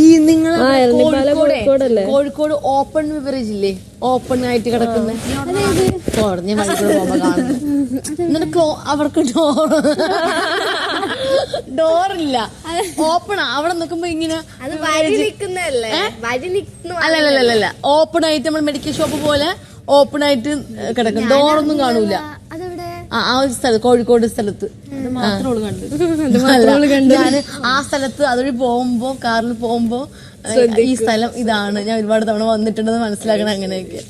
ഈ നിങ്ങൾ Kozhikode open beverage ഇല്ലേ, ഓപ്പൺ ആയിട്ട് കിടക്കുന്ന കുറഞ്ഞ മണിക്കൂർ പോകുമ്പോ കാണുന്നു. എന്നിട്ട് അവർക്ക് ഡോറില്ല, ഓപ്പൺ. അവിടെ നിൽക്കുമ്പോ ഇങ്ങനെ അല്ലല്ല ഓപ്പൺ ആയിട്ട് നമ്മൾ മെഡിക്കൽ ഷോപ്പ് പോലെ ഓപ്പൺ ആയിട്ട് കിടക്കും, ഡോറൊന്നും കാണൂല. ആ ഒരു സ്ഥലത്ത്, കോഴിക്കോട് സ്ഥലത്ത് ഞാന് ആ സ്ഥലത്ത് അതുവഴി പോകുമ്പോ, കാറിൽ പോകുമ്പോ ഈ സ്ഥലം ഇതാണ്, ഞാൻ ഒരുപാട് തവണ വന്നിട്ടുണ്ടെന്ന് മനസ്സിലാക്കണം. അങ്ങനെയൊക്കെ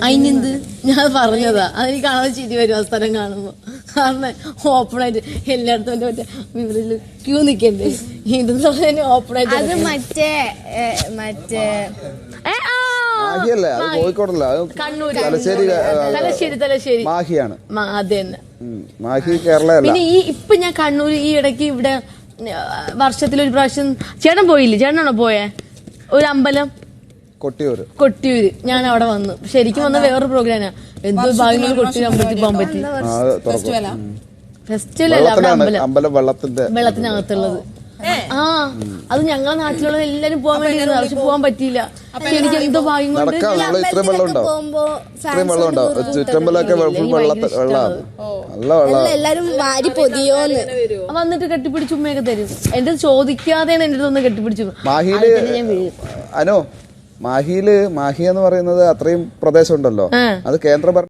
അതിനെന്ത് ഞാൻ പറഞ്ഞതാ, അതിന് കാണാതെ ചിരി വരും ആ സ്ഥലം കാണുമ്പോ. കാരണം ഓപ്പൺ ആയിട്ട് എല്ലായിടത്തും മറ്റേ വിവരില് ക്യൂ നിക്കണ്ടേ, ഇത് ഓപ്പൺ ആയിട്ട്. അത് മറ്റേ തലശ്ശേരി മാഹിയാണ്. അത് തന്നെ, മാഹി കേരള. പിന്നെ ഈ ഇപ്പൊ ഞാൻ കണ്ണൂർ ഈ ഇടയ്ക്ക് ഇവിടെ വർഷത്തിലൊരു പ്രാവശ്യം ചേട്ടൻ പോയില്ലേ, ചേട്ടനാണോ പോയേ? ഒരു അമ്പലം കൊട്ടിയൂര്, ഞാൻ അവിടെ വന്നു. ശരിക്കും വന്ന വേറൊരു പ്രോഗ്രാമാ. എന്തോ ഭാഗ്യങ്ങൾ കൊട്ടിയൂർ അമ്പലത്തിൽ പോകാൻ പറ്റി. ഫെസ്റ്റിവൽ അല്ല, അമ്പലം വെള്ളത്തിനകത്തുള്ളത്. ആ, അത് ഞങ്ങളെ നാട്ടിലുള്ള എല്ലാരും പോകാൻ വേണ്ടി, പക്ഷെ പോകാൻ പറ്റിയില്ല. പക്ഷെ എനിക്ക് എന്തോ ഭാഗ്യം കൊണ്ട് എല്ലാരും വാരി പൊതിയോന്ന് വന്നിട്ട് കെട്ടിപ്പിടിച്ച് ഉമ്മയൊക്കെ തരും. എന്റെ ചോദിക്കാതെയാണ് എന്റെ അടുത്തൊന്ന് കെട്ടിപ്പിടിച്ചു. മാഹി എന്ന് പറയുന്നത് അത്രയും പ്രദേശം ഉണ്ടല്ലോ, അത് കേന്ദ്ര